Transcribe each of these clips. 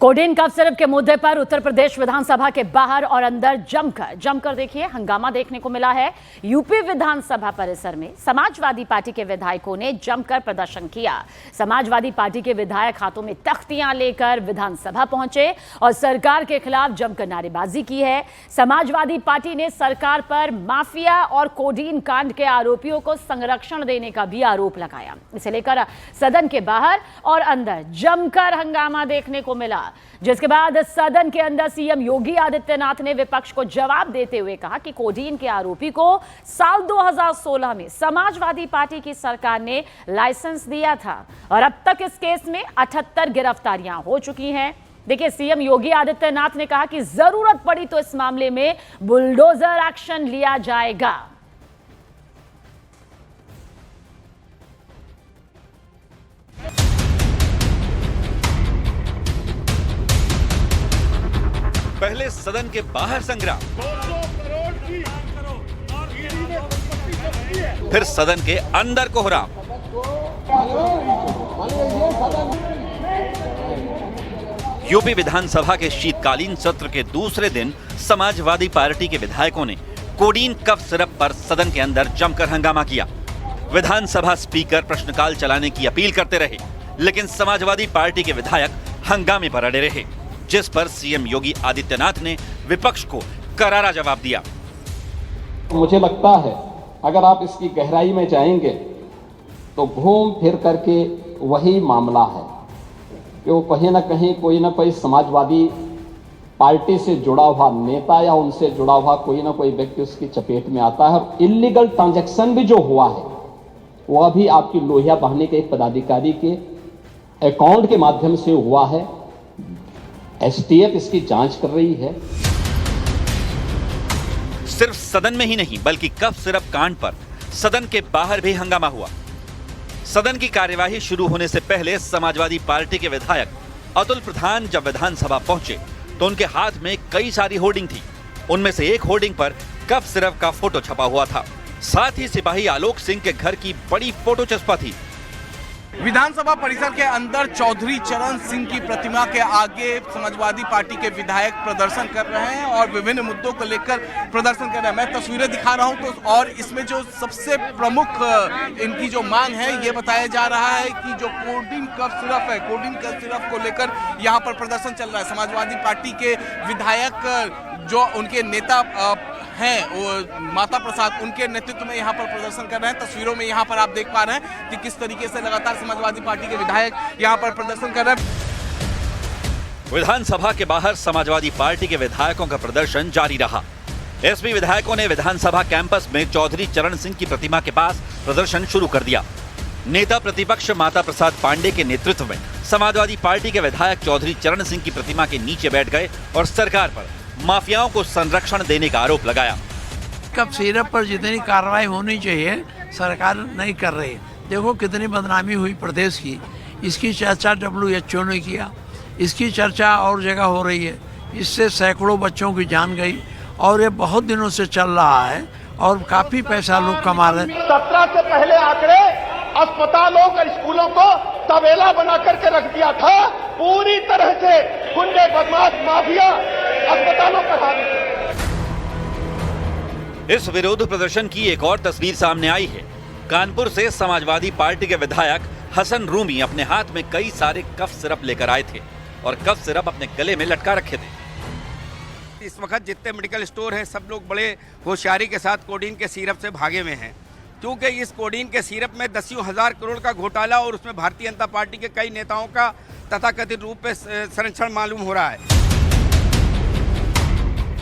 Codeine cough syrup के मुद्दे पर उत्तर प्रदेश विधानसभा के बाहर और अंदर जमकर देखिए हंगामा देखने को मिला है। यूपी विधानसभा परिसर में समाजवादी पार्टी के विधायकों ने जमकर प्रदर्शन किया। समाजवादी पार्टी के विधायक हाथों में तख्तियां लेकर विधानसभा पहुंचे और सरकार के खिलाफ जमकर नारेबाजी की है। समाजवादी पार्टी ने सरकार पर माफिया और कोडीन कांड के आरोपियों को संरक्षण देने का भी आरोप लगाया। इसे लेकर सदन के बाहर और अंदर जमकर हंगामा देखने को मिला, जिसके बाद सदन के अंदर सीएम योगी आदित्यनाथ ने विपक्ष को जवाब देते हुए कहा कि कोडीन के आरोपी को साल 2016 में समाजवादी पार्टी की सरकार ने लाइसेंस दिया था और अब तक इस केस में 78 गिरफ्तारियां हो चुकी हैं। देखिए, सीएम योगी आदित्यनाथ ने कहा कि जरूरत पड़ी तो इस मामले में बुलडोजर एक्शन लिया जाएगा। पहले सदन के बाहर संग्राम, फिर सदन के अंदर कोहराम। यूपी विधानसभा के शीतकालीन सत्र के दूसरे दिन समाजवादी पार्टी के विधायकों ने कोडीन कफ सिरप पर सदन के अंदर जमकर हंगामा किया। विधानसभा स्पीकर प्रश्नकाल चलाने की अपील करते रहे, लेकिन समाजवादी पार्टी के विधायक हंगामे पर अड़े रहे, जिस पर सीएम योगी आदित्यनाथ ने विपक्ष को करारा जवाब दिया। मुझे लगता है अगर आप इसकी गहराई में जाएंगे तो घूम फिर करके वही मामला है कि वो कहीं ना कहीं कोई ना कोई समाजवादी पार्टी से जुड़ा हुआ नेता या उनसे जुड़ा हुआ कोई ना कोई व्यक्ति उसकी चपेट में आता है। और इलीगल ट्रांजैक्शन भी जो हुआ है वो अभी आपकी लोहिया बहाने के एक पदाधिकारी के अकाउंट के माध्यम से हुआ है। एसटीएफ इसकी जांच कर रही है। सिर्फ सदन में ही नहीं बल्कि कफ सिरप कांड पर सदन के बाहर भी हंगामा हुआ। सदन की कार्यवाही शुरू होने से पहले समाजवादी पार्टी के विधायक अतुल प्रधान जब विधानसभा पहुंचे तो उनके हाथ में कई सारी होर्डिंग थी। उनमें से एक होर्डिंग पर कफ सिरप का फोटो छपा हुआ था। साथ ही सिपाही आलोक सिंह के घर की बड़ी फोटो चस्पा थी। विधानसभा परिसर के अंदर चौधरी चरण सिंह की प्रतिमा के आगे समाजवादी पार्टी के विधायक प्रदर्शन कर रहे हैं और विभिन्न मुद्दों को लेकर प्रदर्शन कर रहे हैं। मैं तस्वीरें दिखा रहा हूं तो और इसमें जो सबसे प्रमुख इनकी जो मांग है ये बताया जा रहा है कि जो कोडीन कफ सिरप है, कोडीन कफ सिरप को लेकर यहाँ पर प्रदर्शन चल रहा है। समाजवादी पार्टी के विधायक जो उनके नेता हैं वो माता प्रसाद, उनके नेतृत्व में यहाँ पर प्रदर्शन कर रहे हैं। तस्वीरों में यहाँ पर आप देख पा रहे हैं कि किस तरीके से लगातार समाजवादी पार्टी के विधायक यहाँ पर प्रदर्शन कर रहे हैं। विधानसभा के बाहर समाजवादी पार्टी के विधायकों का प्रदर्शन जारी रहा। एसपी विधायकों ने विधानसभा कैंपस में चौधरी चरण सिंह की प्रतिमा के पास प्रदर्शन शुरू कर दिया। नेता प्रतिपक्ष माता प्रसाद पांडे के नेतृत्व में समाजवादी पार्टी के विधायक चौधरी चरण सिंह की प्रतिमा के नीचे बैठ गए और सरकार पर माफियाओं को संरक्षण देने का आरोप लगाया। कफ सिरप पर जितनी कार्रवाई होनी चाहिए सरकार नहीं कर रही। देखो कितनी बदनामी हुई प्रदेश की। इसकी चर्चा WHO ने किया, इसकी चर्चा और जगह हो रही है। इससे सैकड़ों बच्चों की जान गई और ये बहुत दिनों से चल रहा है और काफी पैसा लोग कमा रहे हैं। 17 से पहले आंकड़े अस्पतालों और स्कूलों को तबेला बना करके रख दिया था। पूरी तरह से गुंडे बदमाश माफिया अस्पतालों का हावी। इस विरोध प्रदर्शन की एक और तस्वीर सामने आई है। कानपुर से समाजवादी पार्टी के विधायक हसन रूमी अपने हाथ में कई सारे कफ सिरप लेकर आए थे और कफ सिरप अपने गले में लटका रखे थे। इस वक्त जितने मेडिकल स्टोर हैं सब लोग बड़े होशियारी के साथ कोडीन के सिरप से भागे हुए हैं, क्योंकि इस कोडीन के सिरप में दसियों हजार करोड़ का घोटाला और उसमें भारतीय जनता पार्टी के कई नेताओं का तथाकथित रूप में संरक्षण मालूम हो रहा है।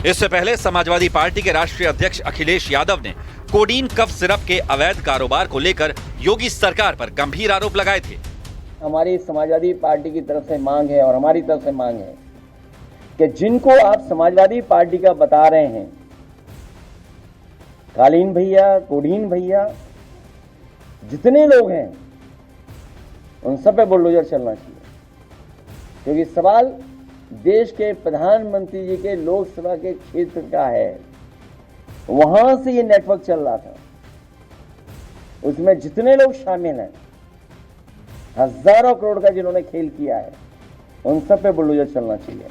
इससे पहले समाजवादी पार्टी के राष्ट्रीय अध्यक्ष अखिलेश यादव ने कोडीन कफ सिरप के अवैध कारोबार को लेकर योगी सरकार पर गंभीर आरोप लगाए थे। हमारी समाजवादी पार्टी की तरफ से मांग है और हमारी तरफ से मांग है कि जिनको आप समाजवादी पार्टी का बता रहे हैं, कालीन भैया, कोडीन भैया, जितने लोग हैं उन सब पे बुलडोजर चलना चाहिए। क्योंकि सवाल देश के प्रधानमंत्री जी के लोकसभा के क्षेत्र का है, वहां से ये नेटवर्क चल रहा था। उसमें जितने लोग शामिल हैं, हजारों करोड़ का जिन्होंने खेल किया है, उन सब पे बुलडोजर चलना चाहिए।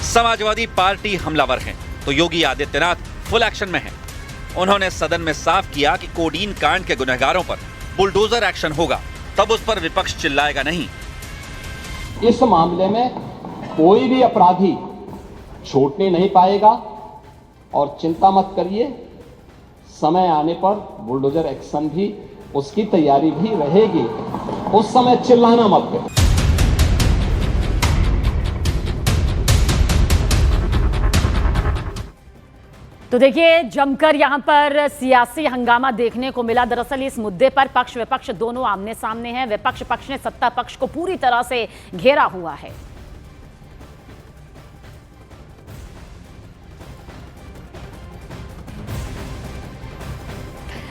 समाजवादी पार्टी हमलावर है तो योगी आदित्यनाथ फुल एक्शन में है। उन्होंने सदन में साफ किया कि कोडीन कांड के गुनहगारों पर बुलडोजर एक्शन होगा, तब उस पर विपक्ष चिल्लाएगा नहीं। इस मामले में कोई भी अपराधी छूटने नहीं पाएगा और चिंता मत करिए, समय आने पर बुलडोजर एक्शन भी, उसकी तैयारी भी रहेगी। उस समय चिल्लाना मत करिए। तो देखिए, जमकर यहां पर सियासी हंगामा देखने को मिला। दरअसल इस मुद्दे पर पक्ष विपक्ष दोनों आमने सामने हैं। विपक्ष पक्ष ने सत्ता पक्ष को पूरी तरह से घेरा हुआ है।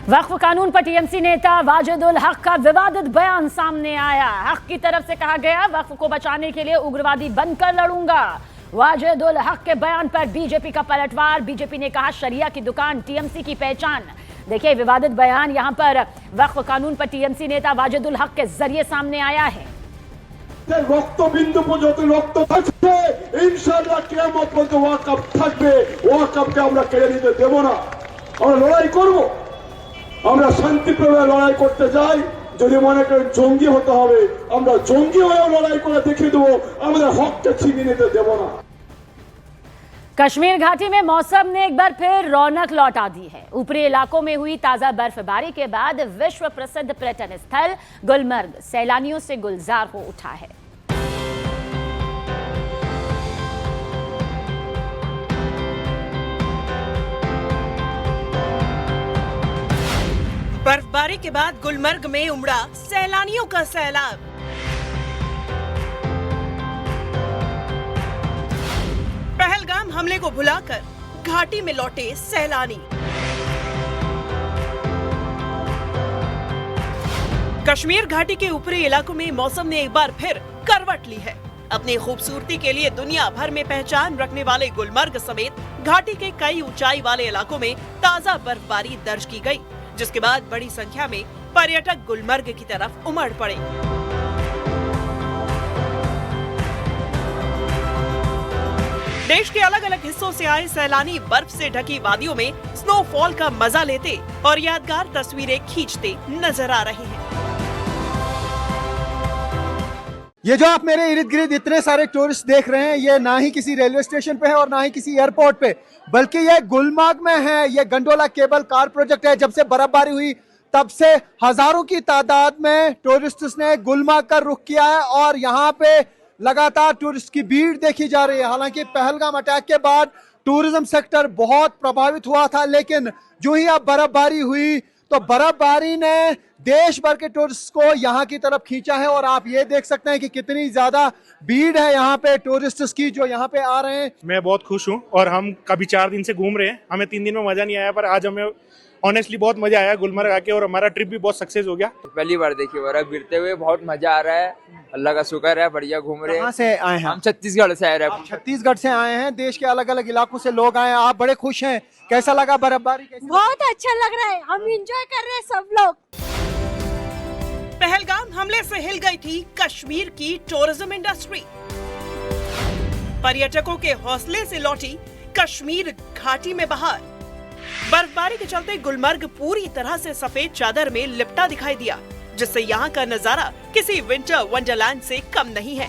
वक्फ कानून पर टीएमसी नेता वाजिद उल हक का विवादित बयान सामने आया। हक की तरफ से कहा गया, वक्फ को बचाने के लिए उग्रवादी बनकर लड़ूंगा। वाजिद उल हक के बयान पर बीजेपी का पलटवार। बीजेपी ने कहा, शरिया की दुकान टीएमसी की पहचान। देखिए, विवादित बयान यहां पर वक्फ कानून पर टीएमसी नेता वाजिद उल हक के जरिए सामने आया है। রক্ত বিন্দু পর্যন্ত রক্ত থাকবে, ইনশাআল্লাহ কিয়ামত পর্যন্ত ওয়াকফ থাকবে। ওয়াকফকে আমরা কেড়ে নিতে দেব না। আমরা লড়াই করব। আমরা শান্তিপ্রিয় লড়াই করতে যাই। যদি মনে করেন জঙ্গি হতে হবে, আমরা জঙ্গি হয়েও লড়াই করে দেখিয়ে দেবো। আমাদের হককে ছিনিয়ে নিতে দেব না। कश्मीर घाटी में मौसम ने एक बार फिर रौनक लौटा दी है। ऊपरी इलाकों में हुई ताजा बर्फबारी के बाद विश्व प्रसिद्ध पर्यटन स्थल गुलमर्ग सैलानियों से गुलजार हो उठा है। बर्फबारी के बाद गुलमर्ग में उमड़ा सैलानियों का सैलाब। पहलगाम हमले को भुलाकर घाटी में लौटे सैलानी। कश्मीर घाटी के ऊपरी इलाकों में मौसम ने एक बार फिर करवट ली है। अपनी खूबसूरती के लिए दुनिया भर में पहचान रखने वाले गुलमर्ग समेत घाटी के कई ऊंचाई वाले इलाकों में ताजा बर्फबारी दर्ज की गई, जिसके बाद बड़ी संख्या में पर्यटक गुलमर्ग की तरफ उमड़ पड़े। देश के अलग अलग हिस्सों से आए सैलानी बर्फ से ढकी वादियों में स्नोफॉल का मजा लेते और यादगार तस्वीरें खींचते नजर आ रहे हैं। ये जो आप मेरे इर्द गिर्द इतने सारे टूरिस्ट देख रहे हैं, ये ना ही किसी रेलवे स्टेशन पे है और ना ही किसी एयरपोर्ट पे, बल्कि ये गुलमर्ग में है। ये गंडोला केबल कार प्रोजेक्ट है। जब से बर्फबारी हुई तब से हजारों की तादाद में टूरिस्ट्स ने गुलमर्ग का रुख किया है और यहाँ पे लगातार टूरिस्ट की भीड़ देखी जा रही है। हालांकि पहलगाम अटैक के बाद टूरिज्म सेक्टर बहुत प्रभावित हुआ था, लेकिन जो ही अब बर्फबारी हुई तो बर्फबारी ने देश भर के टूरिस्ट को यहाँ की तरफ खींचा है। और आप ये देख सकते हैं कि कितनी ज्यादा भीड़ है यहाँ पे टूरिस्ट्स की जो यहाँ पे आ रहे हैं। मैं बहुत खुश हूँ और हम कभी 4 दिन से घूम रहे हैं। हमें 3 दिन में मजा नहीं आया, पर आज हमें ऑनेस्टली बहुत मजा आया गुलमर्ग आके और हमारा ट्रिप भी बहुत सक्सेस हो गया। पहली बार देखी बर्फ गिरते हुए, बहुत मजा आ रहा है। अल्लाह का शुक्र है, बढ़िया घूम रहे हैं। कहाँ से आए हैं? हम छत्तीसगढ़ से आए हैं। छत्तीसगढ़ से आए हैं। देश के अलग अलग इलाकों से लोग आए हैं। आप बड़े खुश हैं, कैसा लगा बर्फबारी? बहुत अच्छा लग रहा है, हम एंजॉय कर रहे हैं सब लोग। पहलगाम हमले से हिल गई थी कश्मीर की टूरिज्म इंडस्ट्री। पर्यटकों के हौसले से लौटी कश्मीर घाटी में बहार। बर्फबारी के चलते गुलमर्ग पूरी तरह से सफेद चादर में लिपटा दिखाई दिया, जिससे यहाँ का नजारा किसी विंटर वंडरलैंड से कम नहीं है।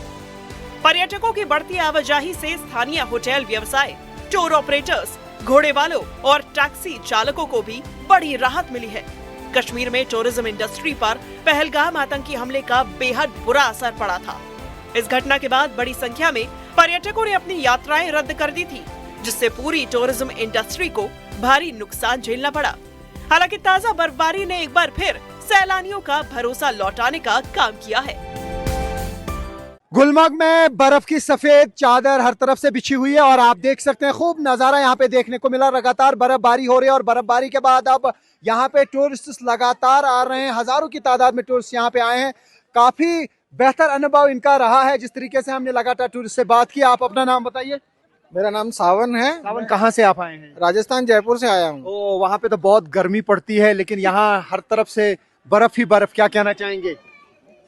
पर्यटकों की बढ़ती आवाजाही से स्थानीय होटल व्यवसाय, टूर ऑपरेटर्स, घोड़े वालों और टैक्सी चालकों को भी बड़ी राहत मिली है। कश्मीर में टूरिज्म इंडस्ट्री पर पहलगाम आतंकी हमले का बेहद बुरा असर पड़ा था। इस घटना के बाद बड़ी संख्या में पर्यटकों ने अपनी यात्राएं रद्द कर दी थी, जिससे पूरी टूरिज्म इंडस्ट्री को भारी नुकसान झेलना पड़ा। हालांकि ताजा बर्फबारी ने एक बार फिर सैलानियों का भरोसा लौटाने का काम किया है। गुलमर्ग में बर्फ की सफेद चादर हर तरफ से बिछी हुई है और आप देख सकते हैं खूब नजारा यहाँ पे देखने को मिला। लगातार बर्फबारी हो रही है और बर्फबारी के बाद अब यहाँ पे टूरिस्ट लगातार आ रहे हैं। हजारों की तादाद में टूरिस्ट यहाँ पे आए हैं। काफी बेहतर अनुभव इनका रहा है। जिस तरीके से हमने लगातार टूरिस्ट से बात की। आप अपना नाम बताइए। मेरा नाम सावन है। सावन, कहाँ से आप आए हैं? राजस्थान, जयपुर से आया हूँ। ओ, वहाँ पे तो बहुत गर्मी पड़ती है, लेकिन यहाँ हर तरफ से बर्फ ही बर्फ। क्या कहना चाहेंगे?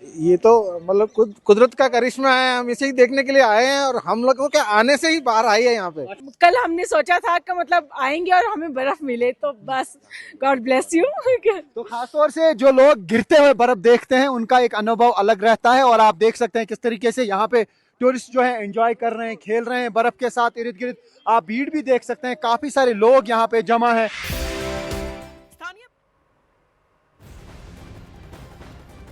ये तो मतलब कुदरत का करिश्मा है, हम इसे ही देखने के लिए आए हैं और हम लोगों के आने से ही बाहर आई है यहाँ पे। कल हमने सोचा था कि मतलब आएंगे और हमें बर्फ मिले, तो बस गॉड ब्लेस यू। तो खासतौर से जो लोग गिरते हुए बर्फ देखते हैं उनका एक अनुभव अलग रहता है, और आप देख सकते हैं किस तरीके से यहाँ पे टूरिस्ट जो है एंजॉय कर रहे हैं, खेल रहे हैं बर्फ के साथ। इर्द गिर्द आप भीड़ भी देख सकते हैं, काफी सारे लोग यहाँ पे जमा है।